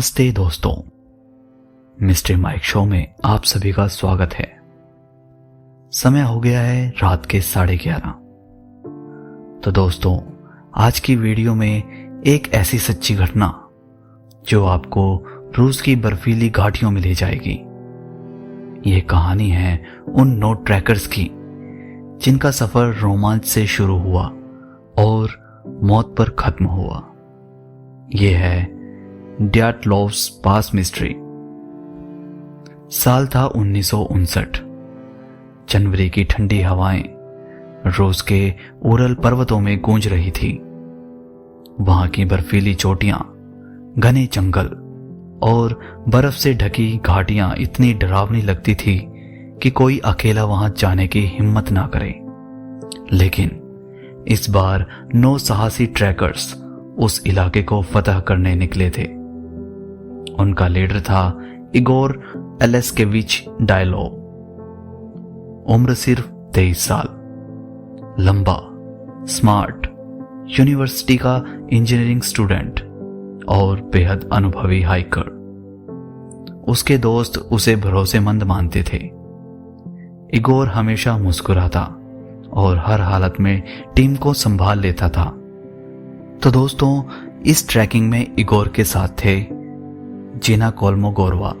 नमस्ते दोस्तों, mister mic show में आप सभी का स्वागत है। समय हो गया है रात के 11:30। तो दोस्तों, आज की वीडियो में एक ऐसी सच्ची घटना जो आपको रूस की बर्फीली घाटियों में ले जाएगी। ये कहानी है उन नोट ट्रैकर्स की जिनका सफर रोमांच से शुरू हुआ और मौत पर खत्म हुआ। ये है ड्याटलोव्स पास मिस्ट्री। साल था 1959। जनवरी की ठंडी हवाएं रूस के उरल पर्वतों में गूंज रही थी। वहां की बर्फीली चोटियां, घने जंगल और बर्फ से ढकी घाटियां इतनी डरावनी लगती थी कि कोई अकेला वहां जाने की हिम्मत ना करे। लेकिन इस बार 9 साहसी ट्रैकर्स उस इलाके को फतह करने निकले थे। उनका लीडर था इगोर एलेस्केविच डायलोव। उम्र सिर्फ 23 साल, लंबा, स्मार्ट, यूनिवर्सिटी का इंजीनियरिंग स्टूडेंट और बेहद अनुभवी हाइकर। उसके दोस्त उसे भरोसेमंद मानते थे। इगोर हमेशा मुस्कुराता और हर हालत में टीम को संभाल लेता था। तो दोस्तों, इस ट्रैकिंग में इगोर के साथ थे जीना कोल्मोगोरवा,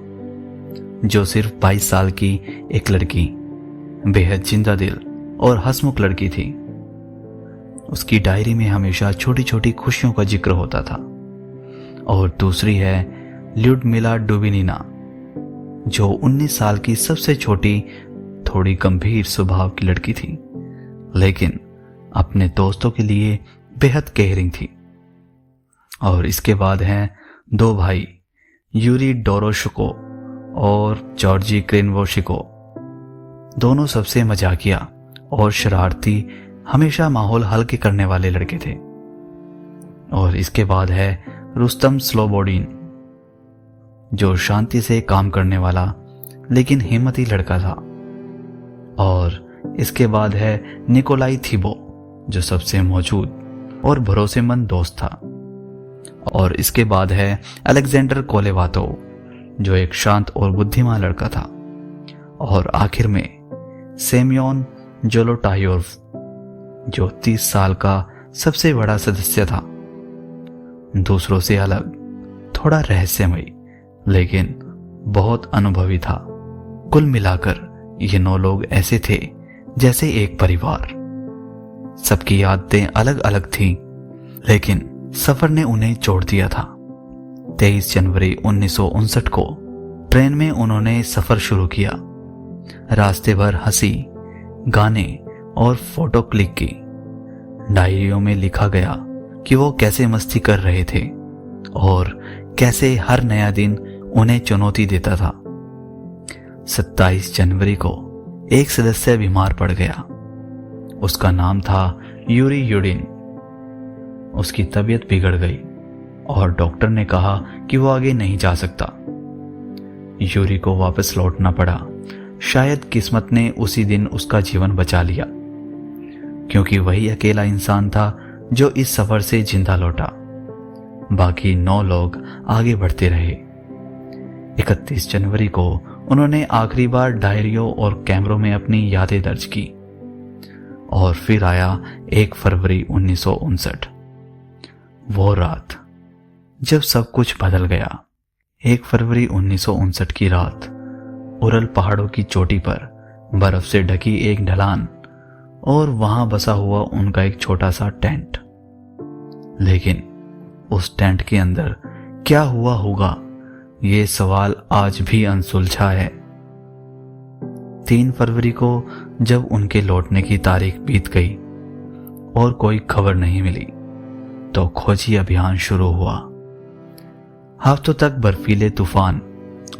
जो सिर्फ 22 साल की एक लड़की, बेहद जिंदा दिल और हंसमुख लड़की थी। उसकी डायरी में हमेशा छोटी छोटी खुशियों का जिक्र होता था। और दूसरी है ल्यूडमिला डुबिनिना, जो 19 साल की सबसे छोटी, थोड़ी गंभीर स्वभाव की लड़की थी, लेकिन अपने दोस्तों के लिए बेहद केयरिंग थी। और इसके बाद हैं 2 भाई, यूरी डोरोशको और जॉर्जी क्रेनवोशिको। दोनों सबसे मजाकिया और शरारती, हमेशा माहौल हल्के करने वाले लड़के थे। और इसके बाद है रुस्तम स्लोबोडिन, जो शांति से काम करने वाला लेकिन हिम्मती लड़का था। और इसके बाद है निकोलाई थिबो, जो सबसे मौजूद और भरोसेमंद दोस्त था। और इसके बाद है अलेक्जेंडर कोलेवातोव, जो एक शांत और बुद्धिमान लड़का था। और आखिर में सेमियोन जोलोटायोव, जो 30 साल का सबसे बड़ा सदस्य था। दूसरों से अलग, थोड़ा रहस्यमयी, लेकिन बहुत अनुभवी था। कुल मिलाकर ये 9 लोग ऐसे थे जैसे एक परिवार। सबकी आदतें अलग अलग थीं, लेकिन सफर ने उन्हें जोड़ दिया था। 23 जनवरी 1959 को ट्रेन में उन्होंने सफर शुरू किया। रास्ते भर हंसी, गाने और फोटो क्लिक की। डायरियों में लिखा गया कि वो कैसे मस्ती कर रहे थे और कैसे हर नया दिन उन्हें चुनौती देता था। 27 जनवरी को एक सदस्य बीमार पड़ गया। उसका नाम था यूरी यूडिन। उसकी तबीयत बिगड़ गई और डॉक्टर ने कहा कि वो आगे नहीं जा सकता। यूरी को वापस लौटना पड़ा। शायद किस्मत ने उसी दिन उसका जीवन बचा लिया, क्योंकि वही अकेला इंसान था जो इस सफर से जिंदा लौटा। बाकी 9 लोग आगे बढ़ते रहे। 31 जनवरी को उन्होंने आखिरी बार डायरियों और कैमरों में अपनी यादें दर्ज की। और फिर आया 1 फरवरी 1959, वो रात जब सब कुछ बदल गया। 1 फरवरी 1959 की रात, उरल पहाड़ों की चोटी पर बर्फ से ढकी एक ढलान और वहां बसा हुआ उनका एक छोटा सा टेंट। लेकिन उस टेंट के अंदर क्या हुआ होगा, ये सवाल आज भी अनसुलझा है। 3 फरवरी को जब उनके लौटने की तारीख बीत गई और कोई खबर नहीं मिली, तो खोजी अभियान शुरू हुआ। हफ्तों तक बर्फीले तूफान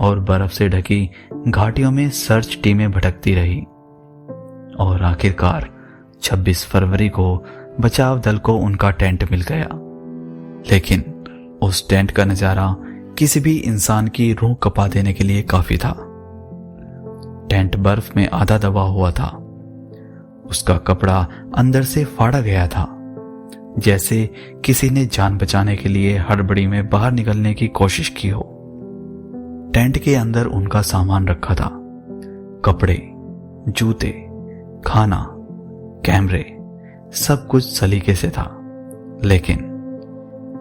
और बर्फ से ढकी घाटियों में सर्च टीमें भटकती रही। और आखिरकार 26 फरवरी को बचाव दल को उनका टेंट मिल गया। लेकिन उस टेंट का नजारा किसी भी इंसान की रूह कपा देने के लिए काफी था। टेंट बर्फ में आधा दबा हुआ था। उसका कपड़ा अंदर से फाड़ा गया था, जैसे किसी ने जान बचाने के लिए हड़बड़ी में बाहर निकलने की कोशिश की हो। टेंट के अंदर उनका सामान रखा था, कपड़े, जूते, खाना, कैमरे, सब कुछ सलीके से था। लेकिन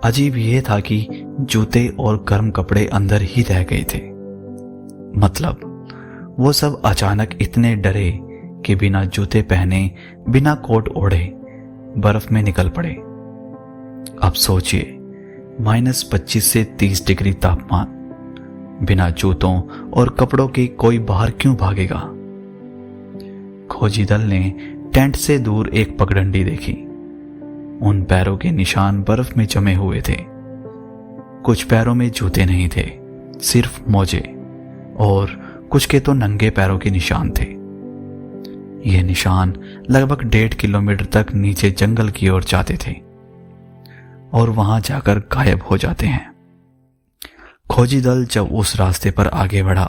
अजीब यह था कि जूते और गर्म कपड़े अंदर ही रह गए थे। मतलब वो सब अचानक इतने डरे कि बिना जूते पहने, बिना कोट ओढ़े बर्फ में निकल पड़े। अब सोचिए, -25 से 30 डिग्री तापमान, बिना जूतों और कपड़ों के कोई बाहर क्यों भागेगा? खोजी दल ने टेंट से दूर एक पगडंडी देखी। उन पैरों के निशान बर्फ में जमे हुए थे। कुछ पैरों में जूते नहीं थे, सिर्फ मोजे, और कुछ के तो नंगे पैरों के निशान थे। ये निशान लगभग 1.5 किलोमीटर तक नीचे जंगल की ओर जाते थे और वहां जाकर गायब हो जाते हैं। खोजी दल जब उस रास्ते पर आगे बढ़ा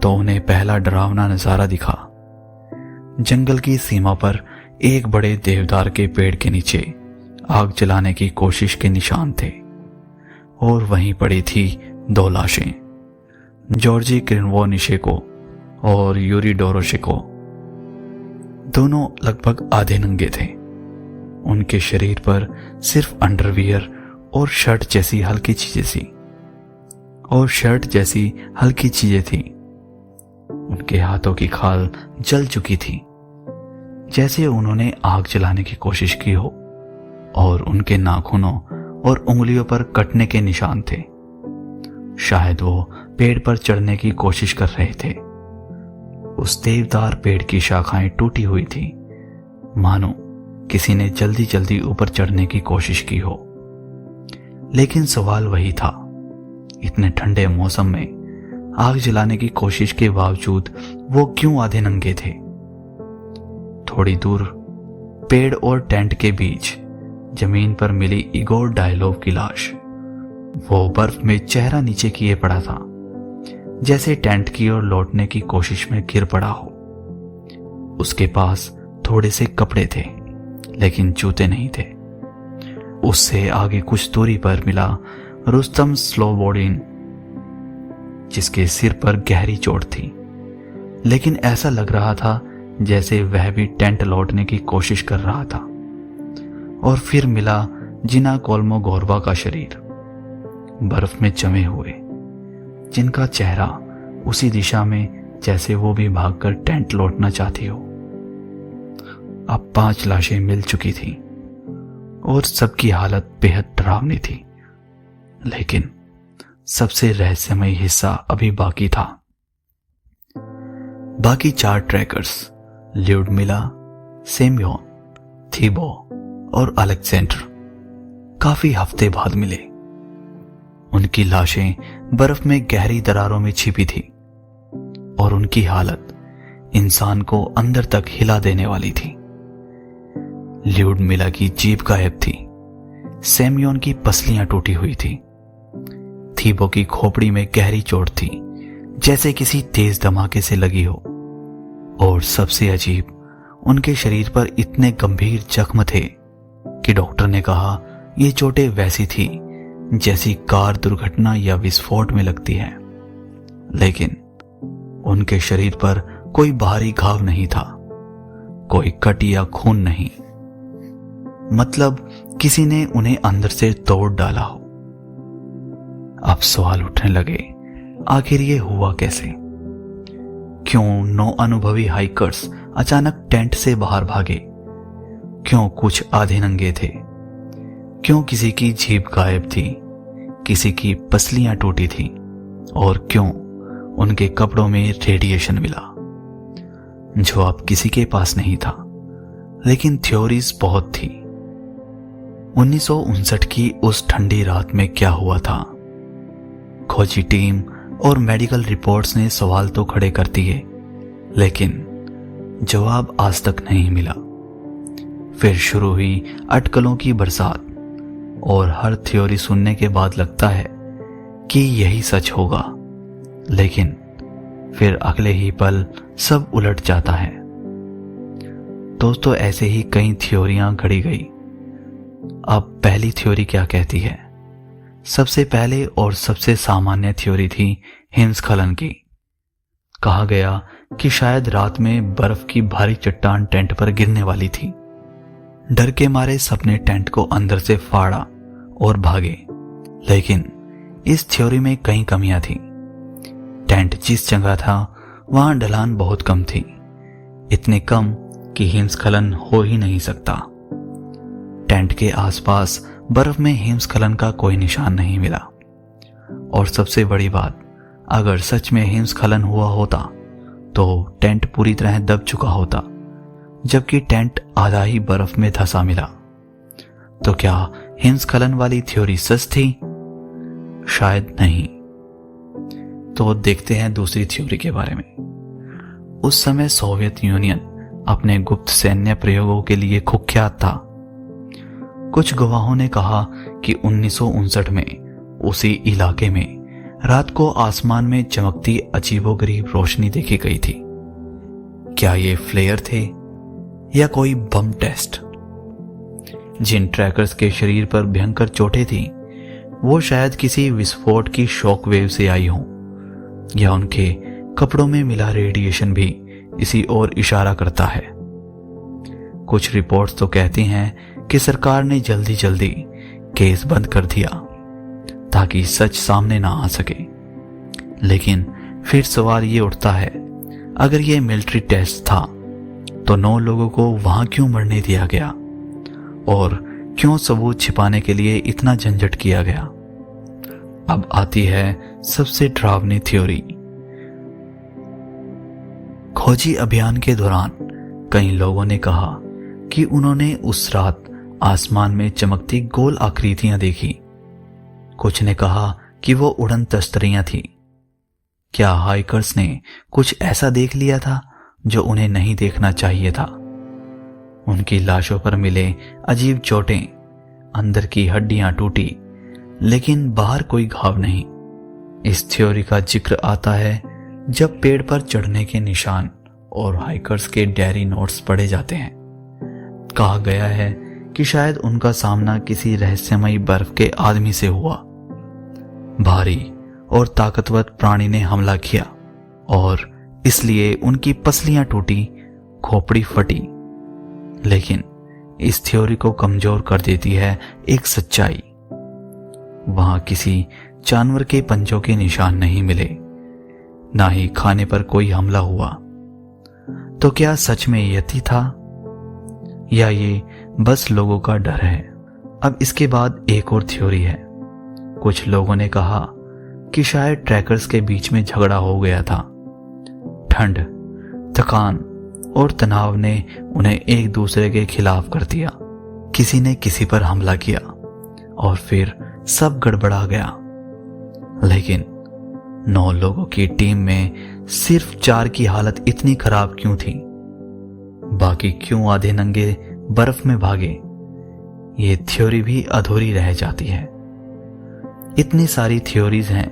तो उन्हें पहला डरावना नजारा दिखा। जंगल की सीमा पर एक बड़े देवदार के पेड़ के नीचे आग जलाने की कोशिश के निशान थे, और वहीं पड़ी थी 2 लाशें, जॉर्जी क्रिनवोनिशेको और यूरी डोरोशेको। दोनों लगभग आधे नंगे थे। उनके शरीर पर सिर्फ अंडरवियर और शर्ट जैसी हल्की चीजें थी। उनके हाथों की खाल जल चुकी थी, जैसे उन्होंने आग जलाने की कोशिश की हो, और उनके नाखूनों और उंगलियों पर कटने के निशान थे। शायद वो पेड़ पर चढ़ने की कोशिश कर रहे थे। उस देवदार पेड़ की शाखाएं टूटी हुई थी, मानो किसी ने जल्दी जल्दी ऊपर चढ़ने की कोशिश की हो। लेकिन सवाल वही था, इतने ठंडे मौसम में आग जलाने की कोशिश के बावजूद वो क्यों आधे नंगे थे? थोड़ी दूर पेड़ और टेंट के बीच जमीन पर मिली इगोर डायलोव की लाश। वो बर्फ में चेहरा नीचे किए पड़ा था, जैसे टेंट की ओर लौटने की कोशिश में गिर पड़ा हो। उसके पास थोड़े से कपड़े थे, लेकिन जूते नहीं थे। उससे आगे कुछ दूरी पर मिला रुस्तम स्लोबोडिन, जिसके सिर पर गहरी चोट थी, लेकिन ऐसा लग रहा था जैसे वह भी टेंट लौटने की कोशिश कर रहा था। और फिर मिला जिना कोल्मोगोर्वा का शरीर, बर्फ में जमे हुए, जिनका चेहरा उसी दिशा में जैसे वो भी भागकर टेंट लौटना चाहती हो। अब 5 लाशें मिल चुकी थी और सबकी हालत बेहद डरावनी थी। लेकिन सबसे रहस्यमय हिस्सा अभी बाकी था। बाकी 4 ट्रैकर्स, ल्यूडमिला, सेम्योन, थीबो और अलेक्जेंडर, काफी हफ्ते बाद मिले। उनकी लाशें बर्फ में गहरी दरारों में छिपी थी और उनकी हालत इंसान को अंदर तक हिला देने वाली थी। ल्यूडमिला की जीभ गायब थी, सेम्योन की पसलियां टूटी हुई थी, थीबो की खोपड़ी में गहरी चोट थी, जैसे किसी तेज धमाके से लगी हो, और सबसे अजीब, उनके शरीर पर इतने गंभीर जख्म थे कि डॉक्टर ने कहा ये चोटें वैसी थी जैसी कार दुर्घटना या विस्फोट में लगती है। लेकिन उनके शरीर पर कोई बाहरी घाव नहीं था, कोई कट या खून नहीं, मतलब किसी ने उन्हें अंदर से तोड़ डाला हो। अब सवाल उठने लगे, आखिर ये हुआ कैसे? क्यों 9 अनुभवी हाइकर्स अचानक टेंट से बाहर भागे? क्यों कुछ आधे नंगे थे? क्यों किसी की जीभ गायब थी, किसी की पसलियां टूटी थी, और क्यों उनके कपड़ों में रेडिएशन मिला? जवाब किसी के पास नहीं था, लेकिन थ्योरीज बहुत थी। 1959 की उस ठंडी रात में क्या हुआ था? खोजी टीम और मेडिकल रिपोर्ट्स ने सवाल तो खड़े कर दिए, लेकिन जवाब आज तक नहीं मिला। फिर शुरू हुई अटकलों की बरसात, और हर थ्योरी सुनने के बाद लगता है कि यही सच होगा, लेकिन फिर अगले ही पल सब उलट जाता है। दोस्तों, ऐसे ही कई थ्योरियां घड़ी गई। अब पहली थ्योरी क्या कहती है? सबसे पहले और सबसे सामान्य थ्योरी थी हिमस्खलन की। कहा गया कि शायद रात में बर्फ की भारी चट्टान टेंट पर गिरने वाली थी। डर के मारे सबने टेंट को अंदर से फाड़ा और भागे। लेकिन इस थ्योरी में कई कमियां थी। टेंट जिस जगह था वहां ढलान बहुत कम थी, इतने कम कि हिमस्खलन हो ही नहीं सकता। टेंट के आसपास बर्फ में हिमस्खलन का कोई निशान नहीं मिला। और सबसे बड़ी बात, अगर सच में हिमस्खलन हुआ होता तो टेंट पूरी तरह दब चुका होता, जबकि टेंट आधा ही बर्फ में धंसा मिला। तो क्या हिमस्खलन वाली थ्योरी सच थी? शायद नहीं। तो देखते हैं दूसरी थ्योरी के बारे में। उस समय सोवियत यूनियन अपने गुप्त सैन्य प्रयोगों के लिए कुख्यात था। कुछ गवाहों ने कहा कि 1959 में उसी इलाके में रात को आसमान में चमकती अजीबोगरीब रोशनी देखी गई थी। क्या ये फ्लेयर थे या कोई बम टेस्ट? जिन ट्रैकर्स के शरीर पर भयंकर चोटें थीं, वो शायद किसी विस्फोट की शॉक वेव से आई हों, या उनके कपड़ों में मिला रेडिएशन भी इसी ओर इशारा करता है। कुछ रिपोर्ट्स तो कहती हैं कि सरकार ने जल्दी जल्दी केस बंद कर दिया ताकि सच सामने ना आ सके। लेकिन फिर सवाल ये उठता है, अगर ये मिलिट्री टेस्ट था तो 9 लोगों को वहां क्यों मरने दिया गया, और क्यों सबूत छिपाने के लिए इतना झंझट किया गया? अब आती है सबसे डरावनी थ्योरी। खोजी अभियान के दौरान कई लोगों ने कहा कि उन्होंने उस रात आसमान में चमकती गोल आकृतियां देखी। कुछ ने कहा कि वो उड़न तस्तरियां थी। क्या हाइकर्स ने कुछ ऐसा देख लिया था जो उन्हें नहीं देखना चाहिए था? उनकी लाशों पर मिले अजीब चोटें, अंदर की हड्डियां टूटी, लेकिन बाहर कोई घाव नहीं। इस थ्योरी का जिक्र आता है जब पेड़ पर चढ़ने के निशान और हाइकर्स के डायरी नोट्स पढ़े जाते हैं। कहा गया है कि शायद उनका सामना किसी रहस्यमयी बर्फ के आदमी से हुआ। भारी और ताकतवर प्राणी ने हमला किया और इसलिए उनकी पसलियां टूटी, खोपड़ी फटी। लेकिन इस थ्योरी को कमजोर कर देती है एक सच्चाई। वहां किसी जानवर के पंजों के निशान नहीं मिले, ना ही खाने पर कोई हमला हुआ। तो क्या सच में यति था, या ये बस लोगों का डर है? अब इसके बाद एक और थ्योरी है। कुछ लोगों ने कहा कि शायद ट्रैकर्स के बीच में झगड़ा हो गया था। ठंड, थकान और तनाव ने उन्हें एक दूसरे के खिलाफ कर दिया। किसी ने किसी पर हमला किया और फिर सब गड़बड़ा गया। लेकिन 9 लोगों की टीम में सिर्फ 4 की हालत इतनी खराब क्यों थी? बाकी क्यों आधे नंगे बर्फ में भागे? ये थ्योरी भी अधूरी रह जाती है। इतनी सारी थ्योरीज हैं,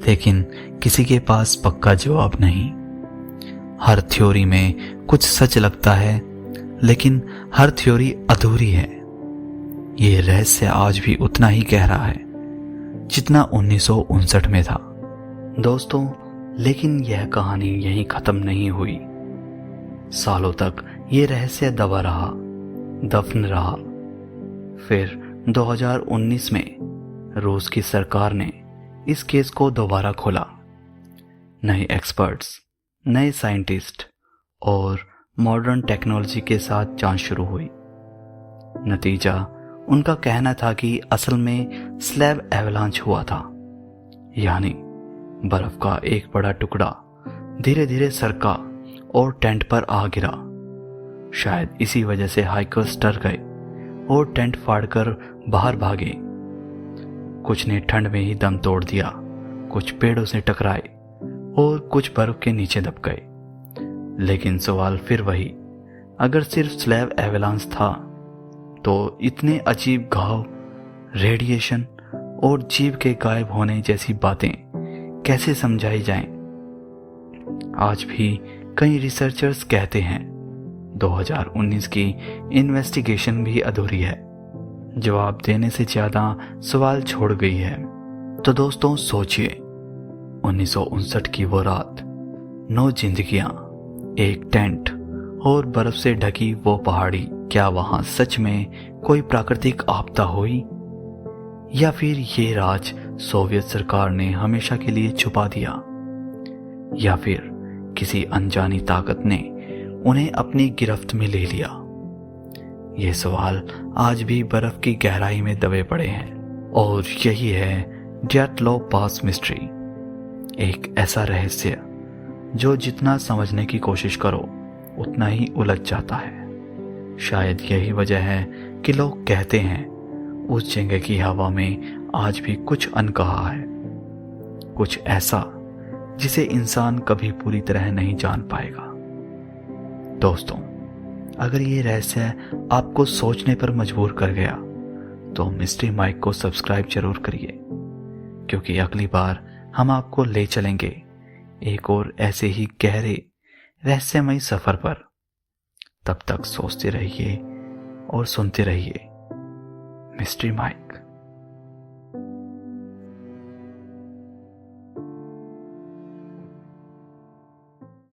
लेकिन किसी के पास पक्का जवाब नहीं। हर थ्योरी में कुछ सच लगता है, लेकिन हर थ्योरी अधूरी है। ये रहस्य आज भी उतना ही गहरा है जितना 1959 में था। दोस्तों, लेकिन यह कहानी यहीं खत्म नहीं हुई। सालों तक ये रहस्य दबा रहा, दफन रहा। फिर 2019 में रूस की सरकार ने इस केस को दोबारा खोला। नए एक्सपर्ट्स, नए साइंटिस्ट और मॉडर्न टेक्नोलॉजी के साथ जांच शुरू हुई। नतीजा, उनका कहना था कि असल में स्लैब एवलांच हुआ था, यानी बर्फ का एक बड़ा टुकड़ा धीरे धीरे सरका और टेंट पर आ गिरा। शायद इसी वजह से हाइकर्स डर गए और टेंट फाड़कर बाहर भागे। कुछ ने ठंड में ही दम तोड़ दिया, कुछ पेड़ों से टकराए और कुछ बर्फ के नीचे दब गए। लेकिन सवाल फिर वही, अगर सिर्फ स्लैब एवलांच था तो इतने अजीब घाव, रेडिएशन और जीव के गायब होने जैसी बातें कैसे समझाई जाएं? आज भी कई रिसर्चर्स कहते हैं 2019 की इन्वेस्टिगेशन भी अधूरी है। जवाब देने से ज्यादा सवाल छोड़ गई है। तो दोस्तों सोचिए, 1959 की वो रात, 9 जिंदगियां, एक टेंट और बर्फ से ढकी वो पहाड़ी, क्या वहां सच में कोई प्राकृतिक आपदा हुई, या फिर ये राज सोवियत सरकार ने हमेशा के लिए छुपा दिया, या फिर किसी अनजानी ताकत ने उन्हें अपनी गिरफ्त में ले लिया? ये सवाल आज भी बर्फ की गहराई में दबे पड़े हैं। और यही है ड्याटलोव पास मिस्ट्री, एक ऐसा रहस्य जो जितना समझने की कोशिश करो उतना ही उलझ जाता है। शायद यही वजह है कि लोग कहते हैं उस जगह की हवा में आज भी कुछ अनकहा है, कुछ ऐसा जिसे इंसान कभी पूरी तरह नहीं जान पाएगा। दोस्तों, अगर ये रहस्य आपको सोचने पर मजबूर कर गया तो मिस्ट्री माइक को सब्सक्राइब जरूर करिए, क्योंकि अगली बार हम आपको ले चलेंगे एक और ऐसे ही गहरे रहस्यमय सफर पर। तब तक सोचते रहिए और सुनते रहिए मिस्ट्री माइक।